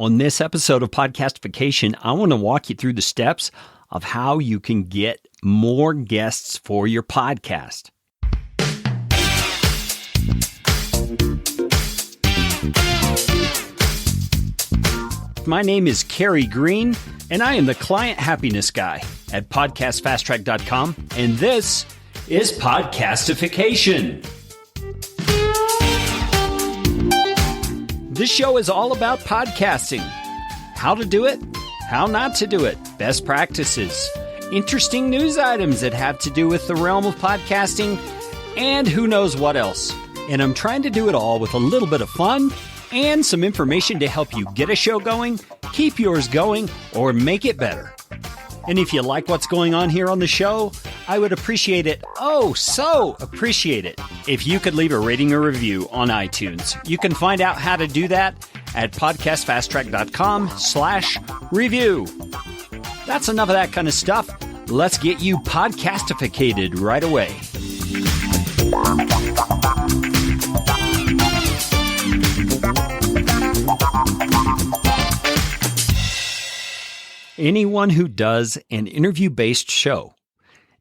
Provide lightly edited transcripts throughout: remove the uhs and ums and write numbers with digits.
On this episode of Podcastification, I want to walk you through the steps of how you can get more guests for your podcast. My name is Kerry Green, and I am the Client Happiness Guy at PodcastFastTrack.com, and this is Podcastification. This show is all about podcasting. How to do it, how not to do it, best practices, interesting news items that have to do with the realm of podcasting, and who knows what else. And I'm trying to do it all with a little bit of fun and some information to help you get a show going, keep yours going, or make it better. And if you like what's going on here on the show, I would appreciate it, so appreciate it, if you could leave a rating or review on iTunes. You can find out how to do that at podcastfasttrack.com/review. That's enough of that kind of stuff. Let's get you podcastificated right away. Anyone who does an interview-based show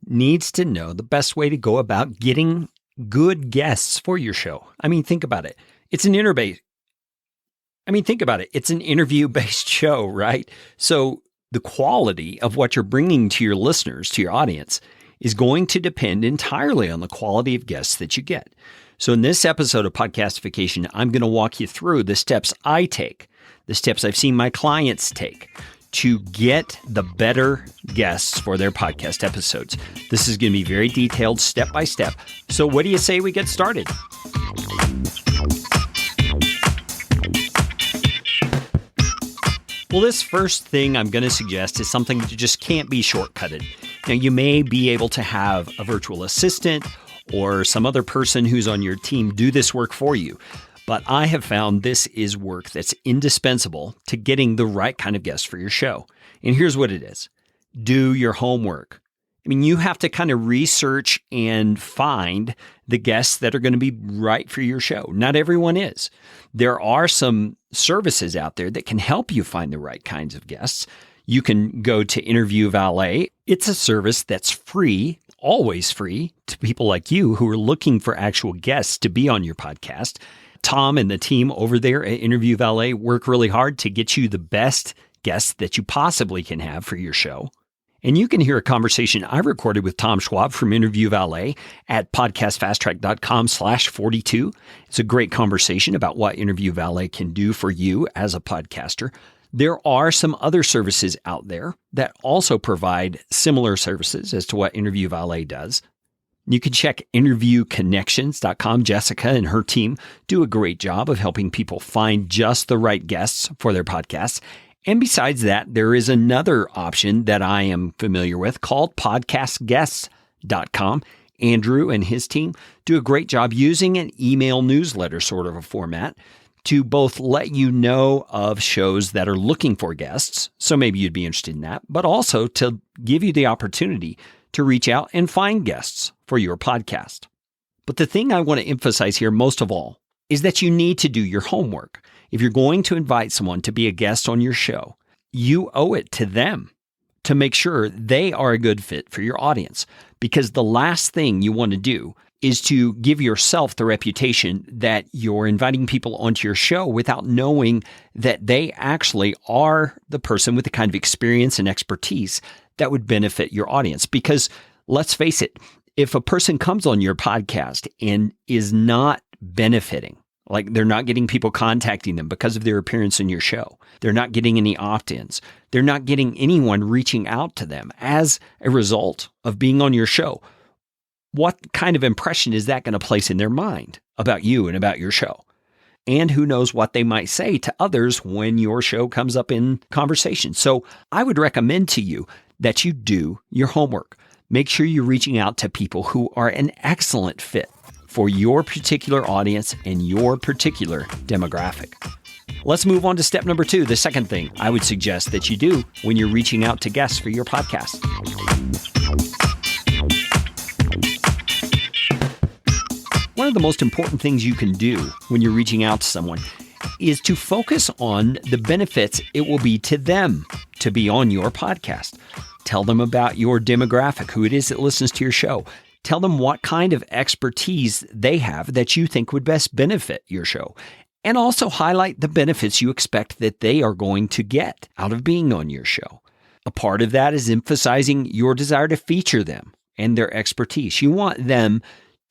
needs to know the best way to go about getting good guests for your show. I mean, think about it. It's an interview-based show, right? So the quality of what you're bringing to your listeners, to your audience, is going to depend entirely on the quality of guests that you get. So in this episode of Podcastification, I'm going to walk you through the steps I take, the steps I've seen my clients take to get the better guests for their podcast episodes. This is going to be very detailed, step by step. So what do you say we get started? Well, this first thing I'm going to suggest is something that just can't be shortcutted. Now, you may be able to have a virtual assistant or some other person who's on your team do this work for you. But I have found this is work that's indispensable to getting the right kind of guest for your show. And here's what it is. Do your homework. I mean, you have to kind of research and find the guests that are going to be right for your show. Not everyone is. There are some services out there that can help you find the right kinds of guests. You can go to Interview Valet. It's a service that's free, always free, to people like you who are looking for actual guests to be on your podcast. Tom and the team over there at Interview Valet work really hard to get you the best guests that you possibly can have for your show. And you can hear a conversation I recorded with Tom Schwab from Interview Valet at podcastfasttrack.com/42. It's a great conversation about what Interview Valet can do for you as a podcaster. There are some other services out there that also provide similar services as to what Interview Valet does. You can check interviewconnections.com. Jessica and her team do a great job of helping people find just the right guests for their podcasts. And besides that, there is another option that I am familiar with called podcastguests.com. Andrew and his team do a great job using an email newsletter sort of a format to both let you know of shows that are looking for guests, so maybe you'd be interested in that, but also to give you the opportunity to reach out and find guests for your podcast. But the thing I want to emphasize here most of all is that you need to do your homework. If you're going to invite someone to be a guest on your show, you owe it to them to make sure they are a good fit for your audience. Because the last thing you want to do is to give yourself the reputation that you're inviting people onto your show without knowing that they actually are the person with the kind of experience and expertise that would benefit your audience. Because let's face it, if a person comes on your podcast and is not benefiting, like they're not getting people contacting them because of their appearance in your show, they're not getting any opt-ins, they're not getting anyone reaching out to them as a result of being on your show, what kind of impression is that going to place in their mind about you and about your show? And who knows what they might say to others when your show comes up in conversation. So I would recommend to you that you do your homework. Make sure you're reaching out to people who are an excellent fit for your particular audience and your particular demographic. Let's move on to step number 2, the second thing I would suggest that you do when you're reaching out to guests for your podcast. One of the most important things you can do when you're reaching out to someone is to focus on the benefits it will be to them to be on your podcast. Tell them about your demographic, who it is that listens to your show. Tell them what kind of expertise they have that you think would best benefit your show. And also highlight the benefits you expect that they are going to get out of being on your show. A part of that is emphasizing your desire to feature them and their expertise. You want them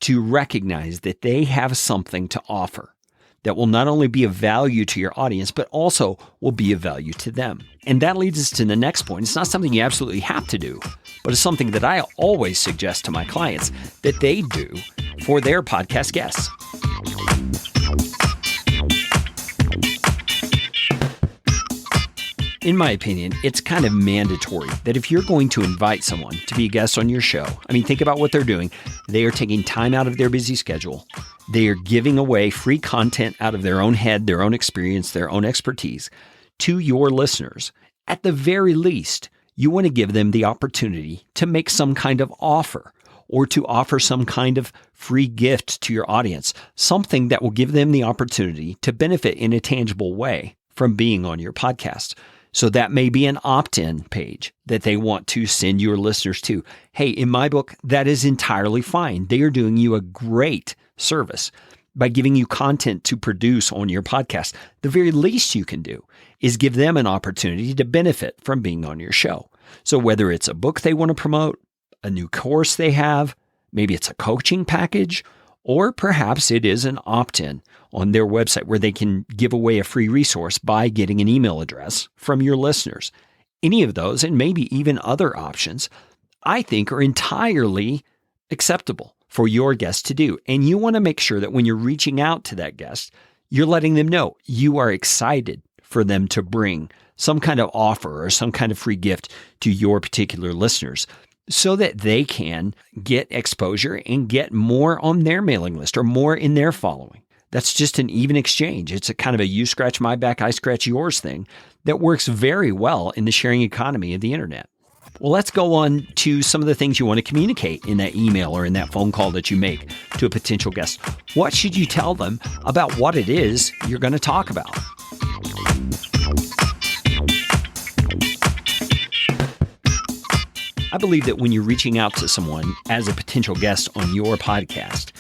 to recognize that they have something to offer that will not only be of value to your audience, but also will be of value to them. And that leads us to the next point. It's not something you absolutely have to do, but it's something that I always suggest to my clients that they do for their podcast guests. In my opinion, it's kind of mandatory that if you're going to invite someone to be a guest on your show, think about what they're doing. They are taking time out of their busy schedule. They are giving away free content out of their own head, their own experience, their own expertise to your listeners. At the very least, you want to give them the opportunity to make some kind of offer or to offer some kind of free gift to your audience, something that will give them the opportunity to benefit in a tangible way from being on your podcast. So that may be an opt-in page that they want to send your listeners to. Hey, in my book, that is entirely fine. They are doing you a great service by giving you content to produce on your podcast. The very least you can do is give them an opportunity to benefit from being on your show. So whether it's a book they want to promote, a new course they have, maybe it's a coaching package, or perhaps it is an opt-in on their website where they can give away a free resource by getting an email address from your listeners. Any of those, and maybe even other options, I think are entirely acceptable for your guest to do. And you want to make sure that when you're reaching out to that guest, you're letting them know you are excited for them to bring some kind of offer or some kind of free gift to your particular listeners, so that they can get exposure and get more on their mailing list or more in their following. That's just an even exchange. It's a kind of a you scratch my back, I scratch yours thing that works very well in the sharing economy of the internet. Well, let's go on to some of the things you want to communicate in that email or in that phone call that you make to a potential guest. What should you tell them about what it is you're going to talk about? I believe that when you're reaching out to someone as a potential guest on your podcast,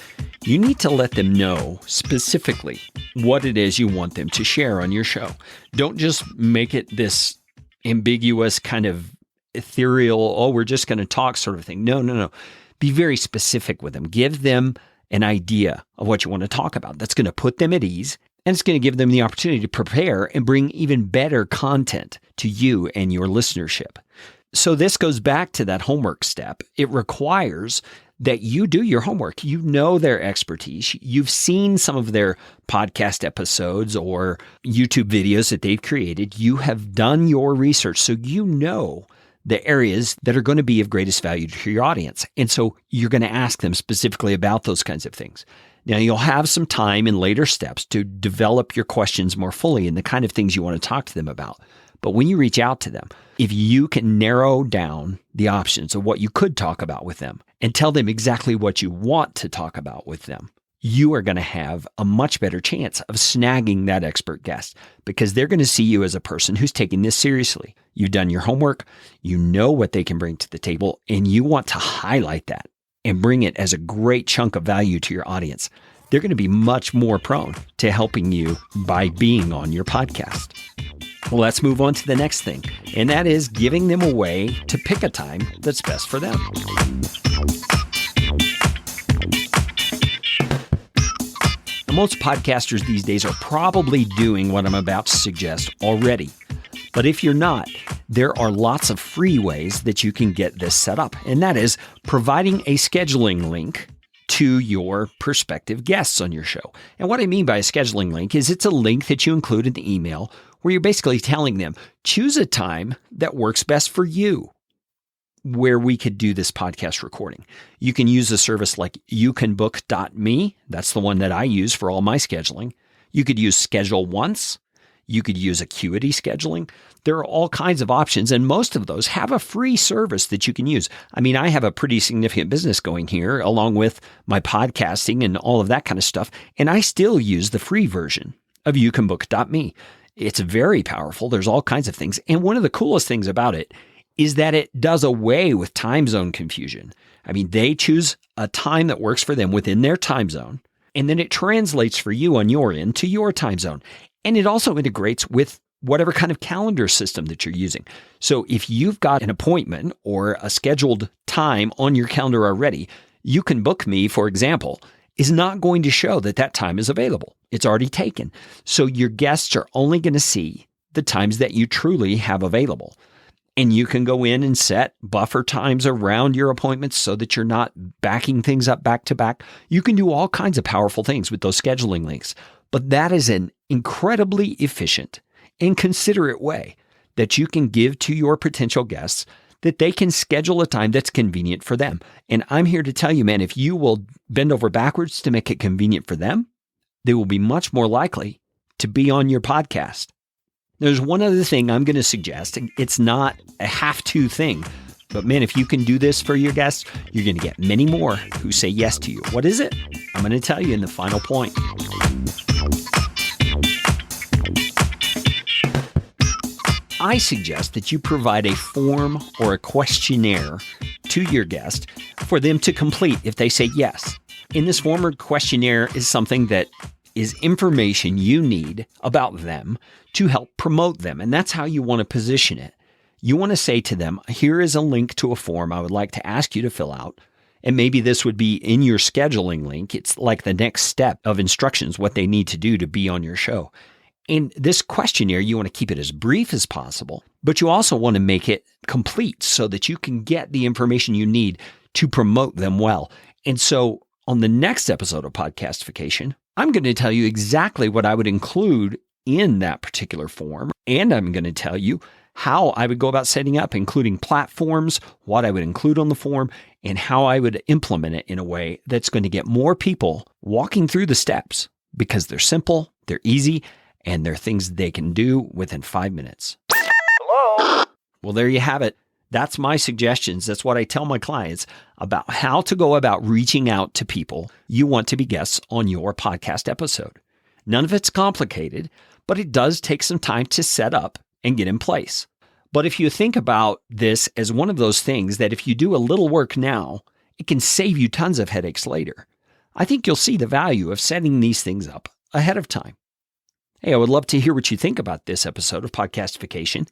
you need to let them know specifically what it is you want them to share on your show. Don't just make it this ambiguous kind of ethereal, we're just going to talk sort of thing. No. Be very specific with them. Give them an idea of what you want to talk about. That's going to put them at ease, and it's going to give them the opportunity to prepare and bring even better content to you and your listenership. So this goes back to that homework step. It requires that you do your homework. You know their expertise. You've seen some of their podcast episodes or YouTube videos that they've created. You have done your research, so you know the areas that are going to be of greatest value to your audience. And so you're going to ask them specifically about those kinds of things. Now, you'll have some time in later steps to develop your questions more fully and the kind of things you want to talk to them about. But when you reach out to them, if you can narrow down the options of what you could talk about with them and tell them exactly what you want to talk about with them, you are going to have a much better chance of snagging that expert guest because they're going to see you as a person who's taking this seriously. You've done your homework, you know what they can bring to the table, and you want to highlight that and bring it as a great chunk of value to your audience. They're going to be much more prone to helping you by being on your podcast. Well, let's move on to the next thing, and that is giving them a way to pick a time that's best for them. Now, most podcasters these days are probably doing what I'm about to suggest already. But if you're not, there are lots of free ways that you can get this set up, and that is providing a scheduling link to your prospective guests on your show. And what I mean by a scheduling link is it's a link that you include in the email where you're basically telling them, choose a time that works best for you where we could do this podcast recording. You can use a service like youcanbook.me. That's the one that I use for all my scheduling. You could use Schedule Once. You could use Acuity scheduling. There are all kinds of options, and most of those have a free service that you can use. I mean, I have a pretty significant business going here, along with my podcasting and all of that kind of stuff, and I still use the free version of youcanbook.me. It's very powerful. There's all kinds of things. And one of the coolest things about it is that it does away with time zone confusion. I mean, they choose a time that works for them within their time zone, and then it translates for you on your end to your time zone. And it also integrates with whatever kind of calendar system that you're using. So if you've got an appointment or a scheduled time on your calendar already, You Can Book Me, for example, is not going to show that that time is available. It's already taken. So your guests are only going to see the times that you truly have available. And you can go in and set buffer times around your appointments so that you're not backing things up back to back. You can do all kinds of powerful things with those scheduling links. But that is an incredibly efficient and considerate way that you can give to your potential guests that they can schedule a time that's convenient for them. And I'm here to tell you, man, if you will bend over backwards to make it convenient for them, they will be much more likely to be on your podcast. There's one other thing I'm going to suggest. It's not a have-to thing, but man, if you can do this for your guests, you're going to get many more who say yes to you. What is it? I'm going to tell you in the final point. I suggest that you provide a form or a questionnaire to your guest for them to complete if they say yes. In this form or questionnaire is something that is information you need about them to help promote them. And that's how you want to position it. You want to say to them, here is a link to a form I would like to ask you to fill out. And maybe this would be in your scheduling link. It's like the next step of instructions, what they need to do to be on your show. In this questionnaire, you want to keep it as brief as possible, but you also want to make it complete so that you can get the information you need to promote them well. And so on the next episode of Podcastification, I'm going to tell you exactly what I would include in that particular form. And I'm going to tell you how I would go about setting up, including platforms, what I would include on the form, and how I would implement it in a way that's going to get more people walking through the steps because they're simple, they're easy, and they're things they can do within 5 minutes. Hello? Well, there you have it. That's my suggestions. That's what I tell my clients about how to go about reaching out to people you want to be guests on your podcast episode. None of it's complicated, but it does take some time to set up and get in place. But if you think about this as one of those things that if you do a little work now, it can save you tons of headaches later, I think you'll see the value of setting these things up ahead of time. Hey, I would love to hear what you think about this episode of Podcastification.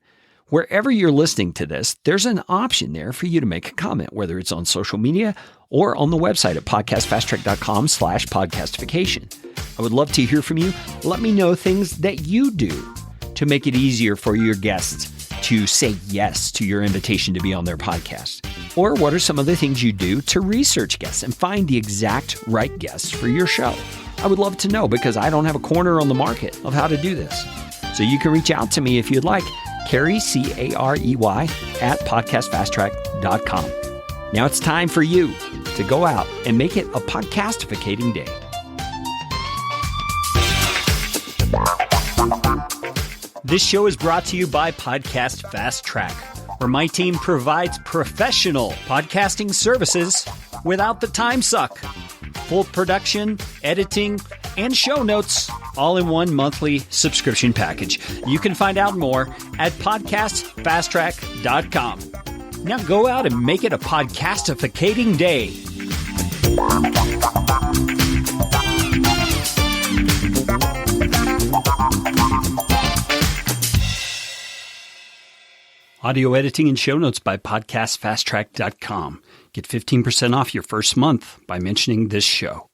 Wherever you're listening to this, there's an option there for you to make a comment, whether it's on social media or on the website at podcastfasttrack.com/podcastification. I would love to hear from you. Let me know things that you do to make it easier for your guests to say yes to your invitation to be on their podcast. Or what are some of the things you do to research guests and find the exact right guests for your show? I would love to know because I don't have a corner on the market of how to do this. So you can reach out to me if you'd like. Carey, Carey, at podcastfasttrack.com. Now it's time for you to go out and make it a podcastificating day. This show is brought to you by Podcast Fast Track, where my team provides professional podcasting services without the time suck. Full production, editing, and show notes, all in one monthly subscription package. You can find out more at podcastfasttrack.com. Now go out and make it a podcastificating day. Audio editing and show notes by podcastfasttrack.com. Get 15% off your first month by mentioning this show.